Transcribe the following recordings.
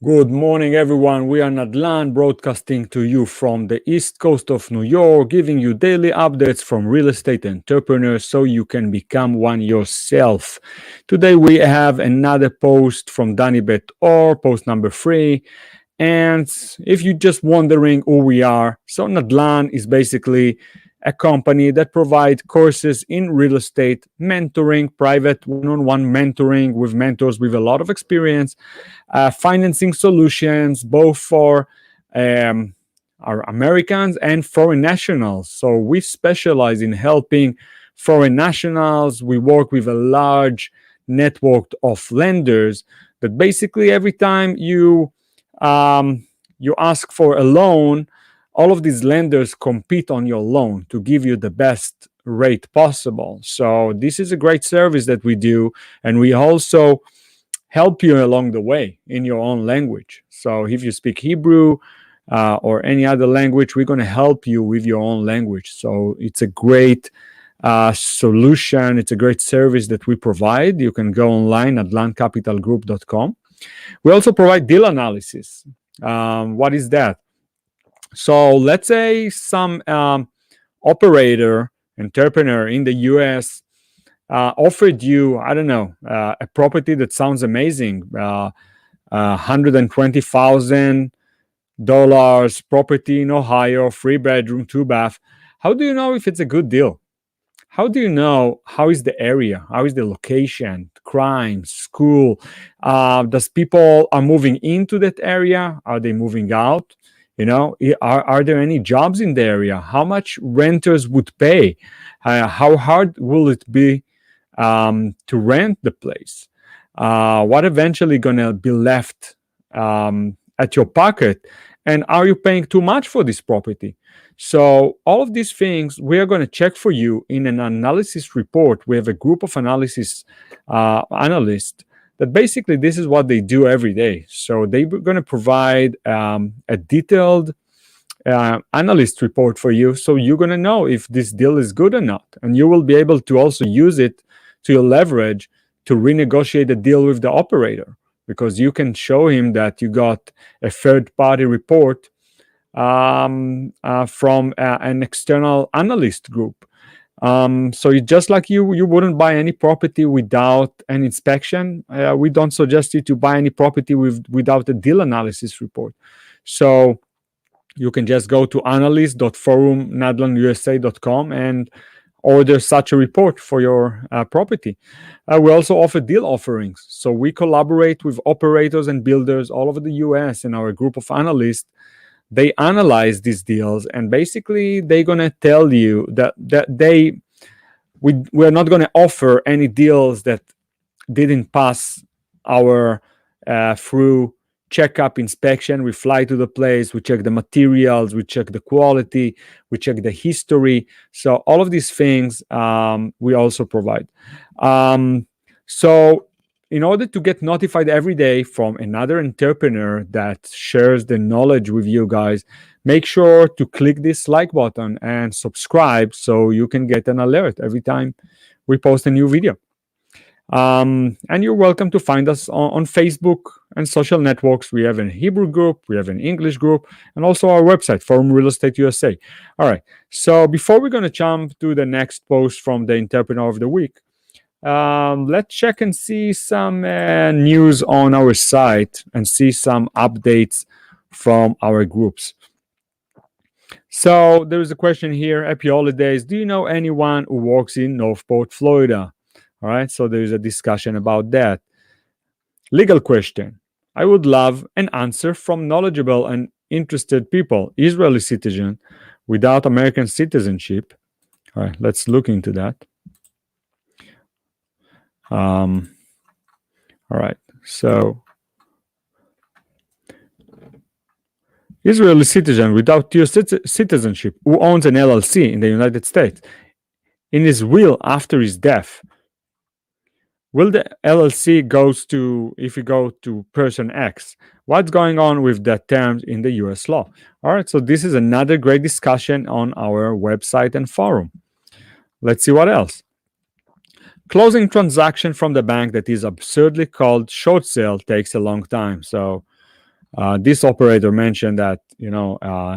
Good morning, everyone. We are Nadlan broadcasting to you from the east coast of New York, giving you daily updates from real estate entrepreneurs so you can become one yourself. Today, we have another post from Dani Beit-Or, post number 3. And if you're just wondering who we are, so Nadlan is basically a company that provides courses in real estate, mentoring, private one-on-one mentoring with mentors with a lot of experience, financing solutions, both for our Americans and foreign nationals. So we specialize in helping foreign nationals. We work with a large network of lenders that basically every time you ask for a loan, all of these lenders compete on your loan to give you the best rate possible. So this is a great service that we do, and we also help you along the way in your own language. So if you speak Hebrew or any other language, we're going to help you with your own language. So it's a great solution. It's a great service that we provide. You can go online at landcapitalgroup.com. We also provide deal analysis. What is that? So let's say some operator, entrepreneur in the US offered you, I don't know, a property that sounds amazing, $120,000 property in Ohio, 3 bedroom, 2 bath. How do you know if it's a good deal? How do you know how is the area? How is the location? Crime, school? Does people are moving into that area? Are they moving out? Are there any jobs in the area? How much renters would pay? How hard will it be to rent the place? What eventually gonna be left at your pocket? And are you paying too much for this property? So all of these things we are going to check for you in an analysis report. We have a group of analysis analysts that basically this is what they do every day. So they're going to provide a detailed analyst report for you. So you're going to know if this deal is good or not. And you will be able to also use it to your leverage to renegotiate the deal with the operator, because you can show him that you got a third-party report from an external analyst group. So it's just like you wouldn't buy any property without an inspection. We don't suggest you to buy any property without a deal analysis report. So you can just go to analyst.forumnadlanusa.com and order such a report for your property. We also offer deal offerings. So we collaborate with operators and builders all over the US, and our group of analysts, they analyze these deals, and basically they're going to tell you that we're not going to offer any deals that didn't pass our through checkup inspection. We fly to the place, we check the materials, we check the quality, we check the history. So all of these things we also provide. So in order to get notified every day from another entrepreneur that shares the knowledge with you guys, make sure to click this like button and subscribe so you can get an alert every time we post a new video. And you're welcome to find us on Facebook and social networks. We have a Hebrew group, we have an English group, and also our website, Forum Real Estate USA. All right. So before we're going to jump to the next post from the Entrepreneur of the Week, let's check and see some news on our site and see some updates from our groups. So there is a question here. Happy holidays. Do you know anyone who works in Northport, Florida? All right, so there is a discussion about that. Legal question. I would love an answer from knowledgeable and interested people. Israeli citizen without American citizenship. All right, let's look into that. All right, so Israeli citizen without US citizenship who owns an LLC in the United States. In his will after his death, will the LLC goes to, if you go to person X, what's going on with that terms in the US law? All right, so this is another great discussion on our website and forum. Let's see what else. Closing transaction from the bank that is absurdly called short sale takes a long time. So This operator mentioned that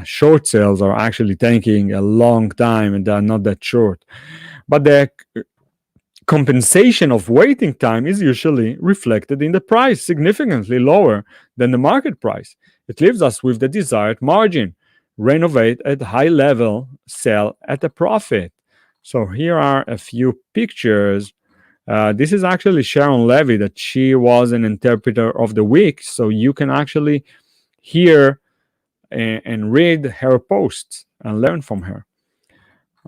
short sales are actually taking a long time and they're not that short, but the compensation of waiting time is usually reflected in the price, significantly lower than the market price. It leaves us with the desired margin. Renovate at high level, sell at a profit. So here are a few pictures. This is actually Sharon Levy, that she was an interpreter of the week. So you can actually hear and read her posts and learn from her.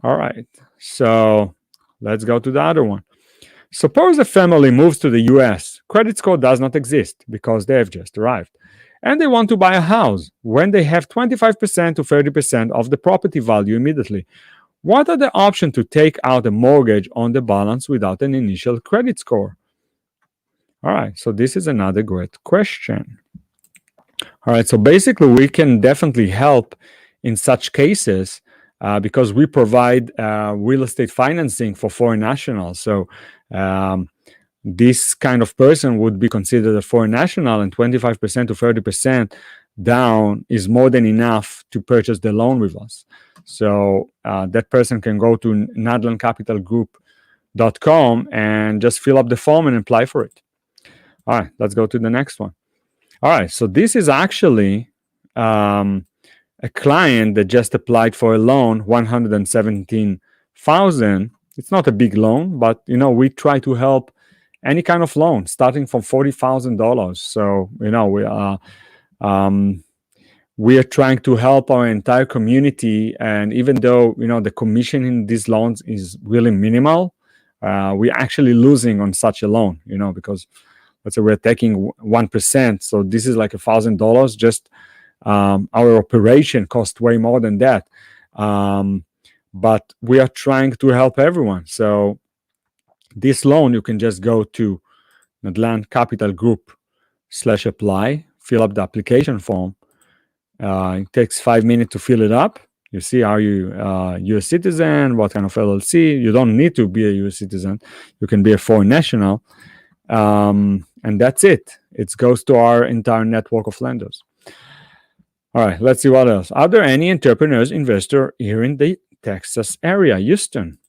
All right. So let's go to the other one. Suppose a family moves to the US. Credit score does not exist because they have just arrived. And they want to buy a house when they have 25% to 30% of the property value immediately. What are the options to take out a mortgage on the balance without an initial credit score? All right, so this is another great question. All right, so basically we can definitely help in such cases because we provide real estate financing for foreign nationals. So this kind of person would be considered a foreign national, and 25% to 30% down is more than enough to purchase the loan with us. So that person can go to nadlancapitalgroup.com and just fill up the form and apply for it. All right, let's go to the next one. All right, so this is actually a client that just applied for a loan, $117,000. It's not a big loan, but we try to help any kind of loan starting from $40,000. So we are trying to help our entire community, and even though the commission in these loans is really minimal, we're actually losing on such a loan. Because let's say we're taking 1%, so this is like $1,000. Just our operation costs way more than that. But we are trying to help everyone. So this loan, you can just go to Nadlan Capital Group/apply, fill up the application form. It takes 5 minutes to fill it up. You see, are you U.S. citizen? What kind of LLC? You don't need to be a U.S. citizen. You can be a foreign national. And that's it. It goes to our entire network of lenders. All right, let's see what else. Are there any entrepreneurs, investors here in the Texas area, Houston?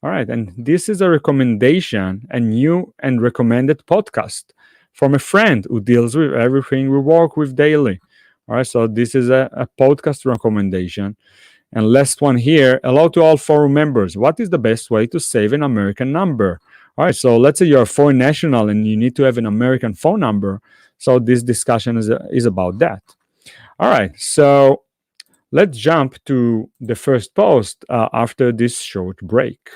All right, and this is a recommendation, a new and recommended podcast from a friend who deals with everything we work with daily. All right, so this is a podcast recommendation. And last one here, hello to all forum members. What is the best way to save an American number? All right, so let's say you're a foreign national and you need to have an American phone number. So this discussion is about that. All right, so let's jump to the first post after this short break.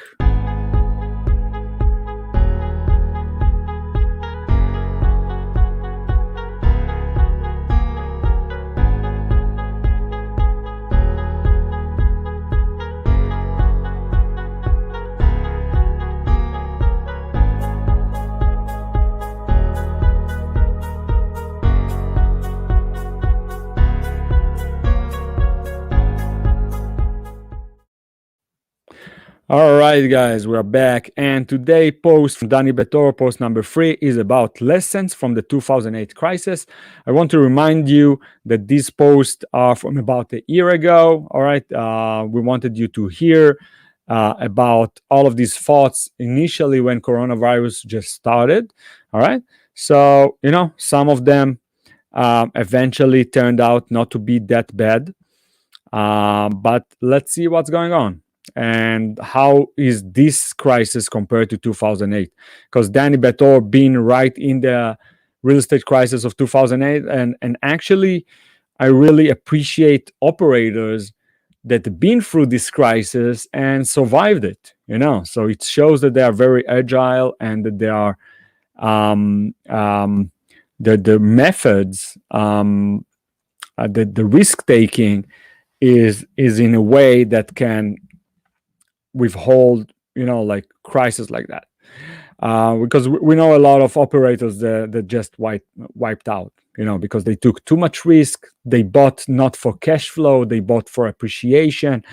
All right, guys, we're back. And today post from Dani Beit-Or, post number 3, is about lessons from the 2008 crisis. I want to remind you that these posts are from about a year ago. All right, we wanted you to hear about all of these thoughts initially when coronavirus just started. All right, so some of them eventually turned out not to be that bad, but let's see what's going on. And how is this crisis compared to 2008? Because Dani Beit-Or been right in the real estate crisis of 2008, and actually I really appreciate operators that have been through this crisis and survived it. So it shows that they are very agile and that they are the methods, the risk taking is in a way that can withhold like crisis like that, because we know a lot of operators that just wiped out, because they took too much risk. They bought not for cash flow, they bought for appreciation.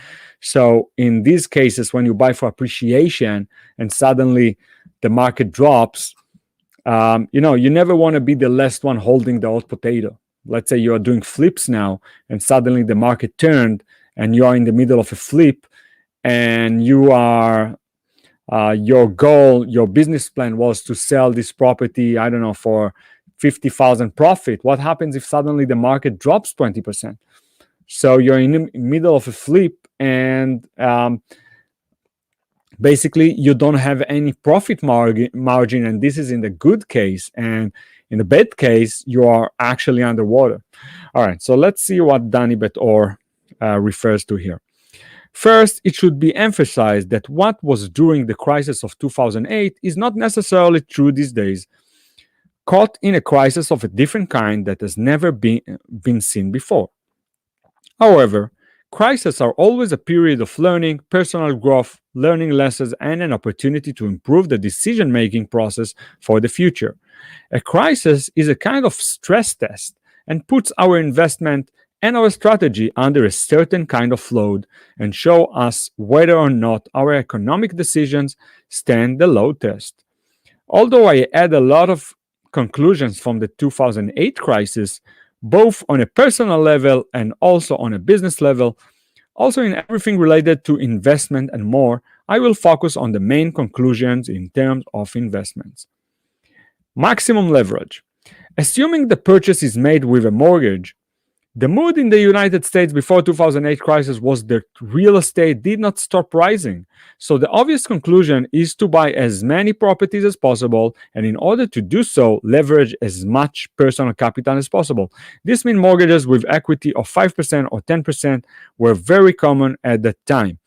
So in these cases, when you buy for appreciation and suddenly the market drops, you never want to be the last one holding the hot potato. let's say you are doing flips now, and suddenly the market turned, and you are in the middle of a flip, and you are your goal, your business plan was to sell this property, I don't know, for 50,000 profit. What happens if suddenly the market drops 20%? So you're in the middle of a flip, and basically you don't have any profit margin, and this is in the good case, and in the bad case you are actually underwater. All right, so let's see what Dani Beit-Or refers to here. First, it should be emphasized that what was during the crisis of 2008 is not necessarily true these days. Caught in a crisis of a different kind that has never been seen before. However, crises are always a period of learning, personal growth, learning lessons, and an opportunity to improve the decision-making process for the future. A crisis is a kind of stress test and puts our investment and our strategy under a certain kind of load and show us whether or not our economic decisions stand the load test. Although I add a lot of conclusions from the 2008 crisis, both on a personal level and also on a business level, also in everything related to investment and more, I will focus on the main conclusions in terms of investments. Maximum leverage. Assuming the purchase is made with a mortgage, the mood in the United States before 2008 crisis was that real estate did not stop rising. So the obvious conclusion is to buy as many properties as possible, and in order to do so, leverage as much personal capital as possible. This means mortgages with equity of 5% or 10% were very common at that time.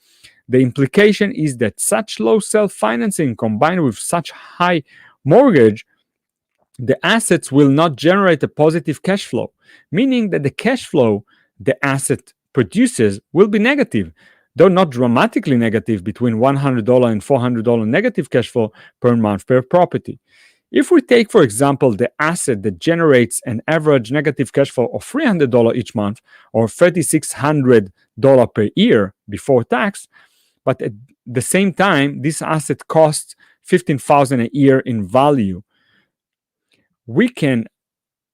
The implication is that such low self-financing combined with such high mortgage, the assets will not generate a positive cash flow, meaning that the cash flow the asset produces will be negative, though not dramatically negative, between $100 and $400 negative cash flow per month per property. If we take, for example, the asset that generates an average negative cash flow of $300 each month or $3,600 per year before tax, but at the same time, this asset costs $15,000 a year in value, we can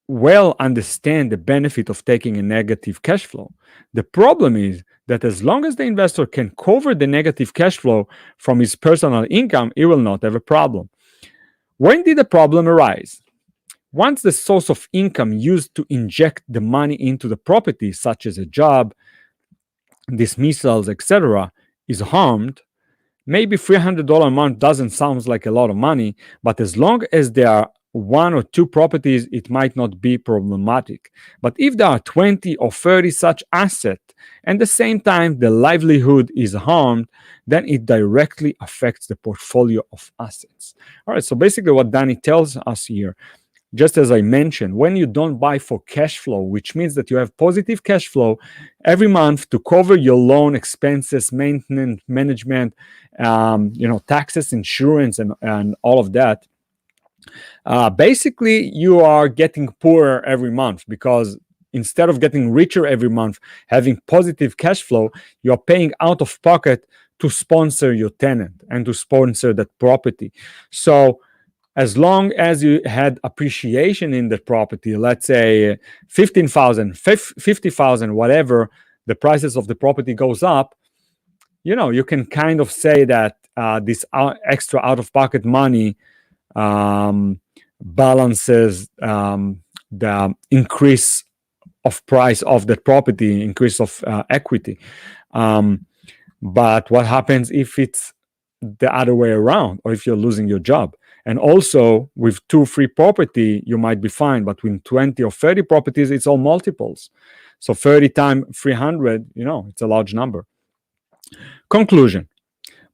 well understand the benefit of taking a negative cash flow. The problem is that as long as the investor can cover the negative cash flow from his personal income, he will not have a problem. When did the problem arise? Once the source of income used to inject the money into the property, such as a job, dismissals, etc., is harmed, maybe $300 a month doesn't sound like a lot of money, but as long as there are one or two properties, it might not be problematic. But if there are 20 or 30 such assets, and at the same time the livelihood is harmed, then it directly affects the portfolio of assets. All right, so basically what Dani tells us here, just as I mentioned, when you don't buy for cash flow, which means that you have positive cash flow every month to cover your loan expenses, maintenance, management, taxes, insurance, and all of that, basically you are getting poorer every month, because instead of getting richer every month, having positive cash flow, you're paying out of pocket to sponsor your tenant and to sponsor that property. So as long as you had appreciation in the property, let's say 15,000, 50,000, whatever, the prices of the property goes up, you can kind of say that this extra out-of-pocket money balances the increase of price of that property, increase of equity. But what happens if it's the other way around, or if you're losing your job? And also with 2-3 property, you might be fine, but with 20 or 30 properties, it's all multiples. So 30 times 300, it's a large number. Conclusion: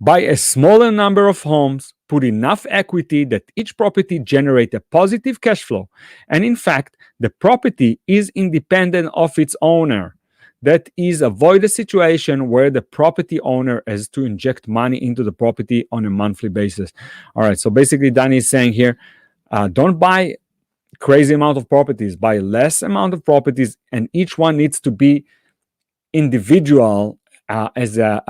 buy a smaller number of homes, put enough equity that each property generate a positive cash flow. And in fact, the property is independent of its owner. That is, avoid a situation where the property owner has to inject money into the property on a monthly basis. All right, so basically Dani is saying here, don't buy crazy amount of properties, buy less amount of properties, and each one needs to be individual as a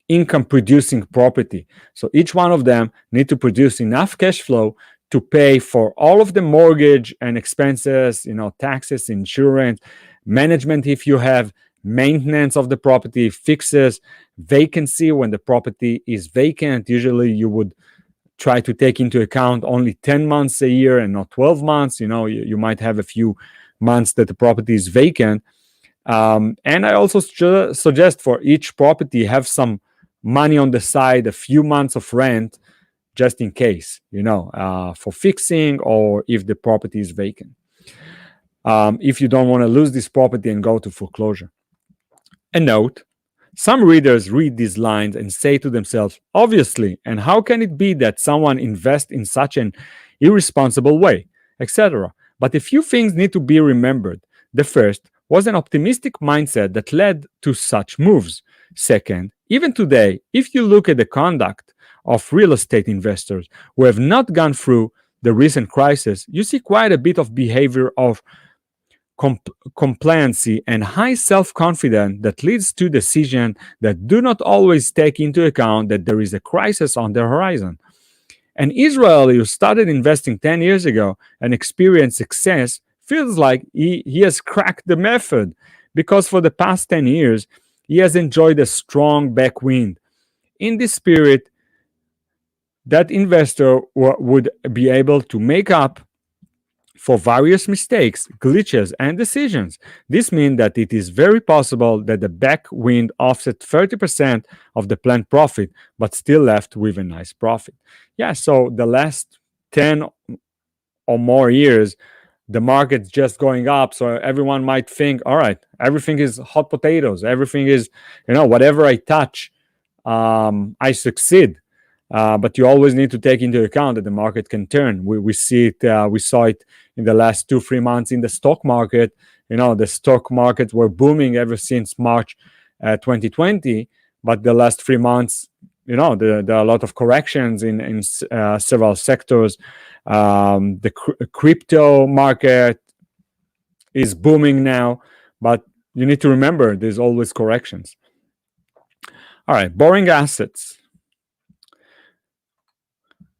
income producing property. So each one of them need to produce enough cash flow to pay for all of the mortgage and expenses, taxes, insurance, management if you have, maintenance of the property, fixes, vacancy when the property is vacant. Usually you would try to take into account only 10 months a year and not 12 months. You might have a few months that the property is vacant. And I also suggest for each property have some money on the side, a few months of rent, just in case, for fixing or if the property is vacant. If you don't want to lose this property and go to foreclosure. A note: some readers read these lines and say to themselves, obviously, and how can it be that someone invests in such an irresponsible way, etc. But a few things need to be remembered. The first was an optimistic mindset that led to such moves. Second, even today, if you look at the conduct of real estate investors who have not gone through the recent crisis, you see quite a bit of behavior of compliancy and high self-confidence that leads to decisions that do not always take into account that there is a crisis on the horizon. An Israeli who started investing 10 years ago and experienced success feels like he has cracked the method, because for the past 10 years, he has enjoyed a strong backwind. In this spirit, that investor would be able to make up for various mistakes, glitches, and decisions. This means that it is very possible that the backwind offset 30% of the planned profit, but still left with a nice profit. Yeah, so the last 10 or more years, the market's just going up. So everyone might think, all right, everything is hot potatoes. Everything is, whatever I touch, I succeed. But you always need to take into account that the market can turn. We see it. We saw it in the last 2-3 months in the stock market. The stock markets were booming ever since March 2020. But the last 3 months, there are a lot of corrections in several sectors. The crypto market is booming now, but you need to remember there's always corrections. All right, boring assets.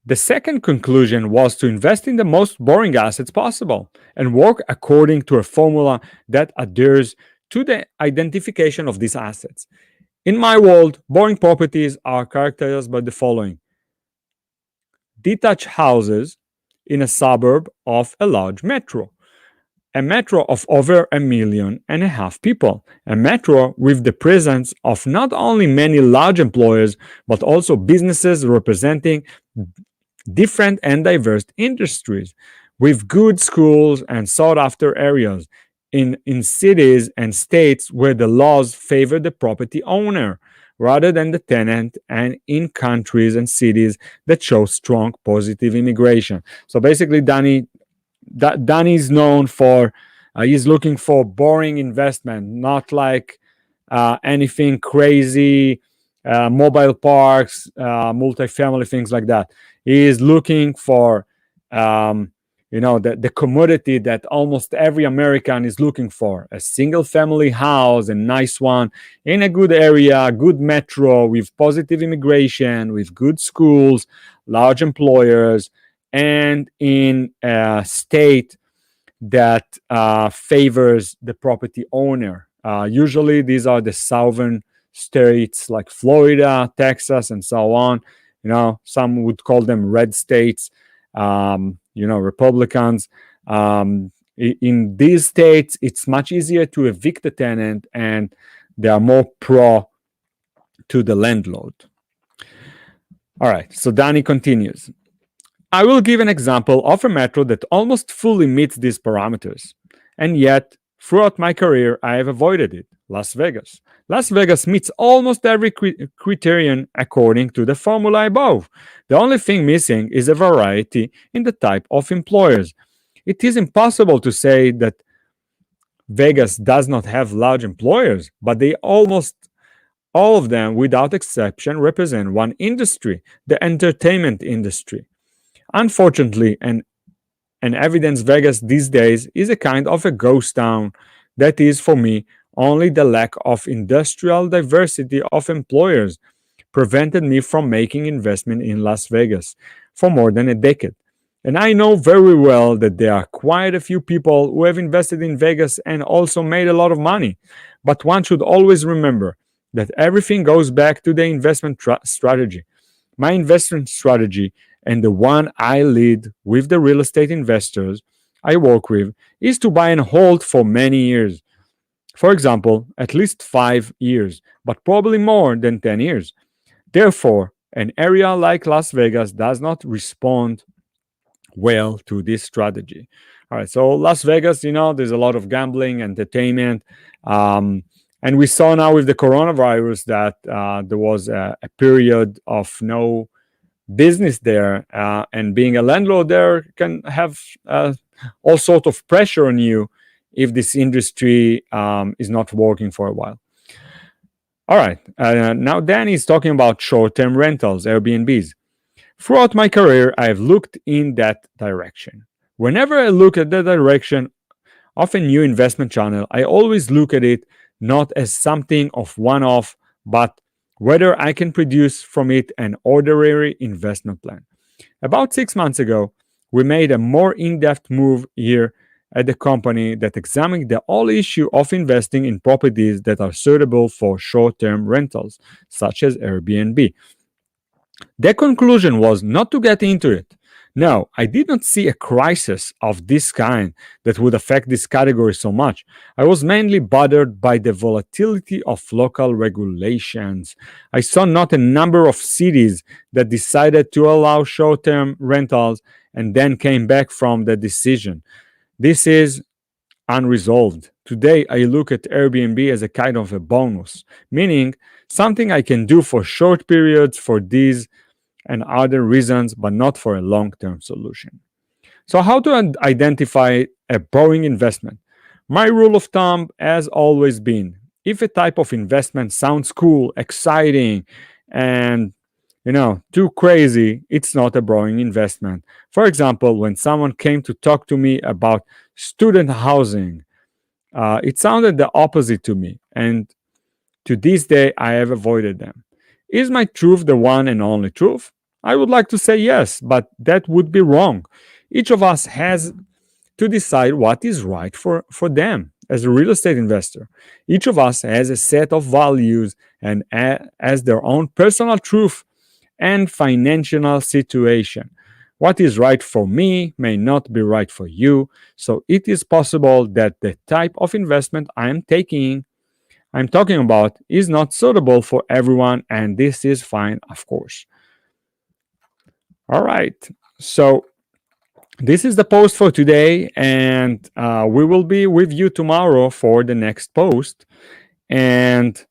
The second conclusion was to invest in the most boring assets possible and work according to a formula that adheres to the identification of these assets. In my world, boring properties are characterized by the following: detached houses in a suburb of a large metro, a metro of over 1.5 million people, a metro with the presence of not only many large employers, but also businesses representing different and diverse industries, with good schools and sought-after areas in cities and states where the laws favor the property owner rather than the tenant, and in countries and cities that show strong positive immigration. So basically, Dani is known for, he's looking for boring investment, not like anything crazy, mobile parks, multifamily, things like that. He is looking for, the commodity that almost every American is looking for: a single family house, a nice one, in a good area, good metro, with positive immigration, with good schools, large employers, and in a state that favors the property owner. Usually these are the southern states like Florida, Texas, and so on. Some would call them red states, Republicans. In these states, it's much easier to evict the tenant, and they are more pro to the landlord. All right, so Dani continues. I will give an example of a metro that almost fully meets these parameters, and yet throughout my career I have avoided it: Las Vegas. Las Vegas meets almost every criterion according to the formula above. The only thing missing is a variety in the type of employers. It is impossible to say that Vegas does not have large employers, but they almost all of them, without exception, represent one industry: the entertainment industry. Unfortunately, and evidence Vegas these days is a kind of a ghost town. That is, for me, only the lack of industrial diversity of employers prevented me from making investment in Las Vegas for more than a decade. And I know very well that there are quite a few people who have invested in Vegas and also made a lot of money. But one should always remember that everything goes back to the investment strategy. My investment strategy and the one I lead with the real estate investors I work with is to buy and hold for many years. For example, at least 5 years, but probably more than 10 years. Therefore, an area like Las Vegas does not respond well to this strategy. All right, so Las Vegas, there's a lot of gambling, entertainment, and we saw now with the coronavirus that there was a period of no business there, and being a landlord there can have all sort of pressure on you if this industry is not working for a while. All right, now Danny is talking about short-term rentals, Airbnbs. Throughout my career, I have looked in that direction. Whenever I look at that direction of a new investment channel, I always look at it not as something of one-off, but whether I can produce from it an ordinary investment plan. About 6 months ago, we made a more in-depth move here at the company that examined the whole issue of investing in properties that are suitable for short-term rentals, such as Airbnb. The conclusion was not to get into it. No, I did not see a crisis of this kind that would affect this category so much. I was mainly bothered by the volatility of local regulations. I saw not a number of cities that decided to allow short term rentals and then came back from the decision. This is unresolved. Today, I look at Airbnb as a kind of a bonus, meaning something I can do for short periods for these and other reasons, but not for a long term solution. So, how to identify a boring investment? My rule of thumb has always been if a type of investment sounds cool, exciting, and too crazy, it's not a boring investment. For example, when someone came to talk to me about student housing, it sounded the opposite to me, and to this day, I have avoided them. Is my truth the one and only truth? I would like to say yes, but that would be wrong. Each of us has to decide what is right for them as a real estate investor. Each of us has a set of values and has their own personal truth and financial situation. What is right for me may not be right for you, so it is possible that the type of investment I'm talking about is not suitable for everyone, and this is fine, of course. All right, so this is the post for today, and we will be with you tomorrow for the next post. And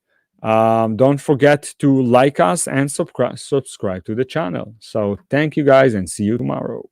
don't forget to like us and subscribe to the channel. So thank you guys, and see you tomorrow.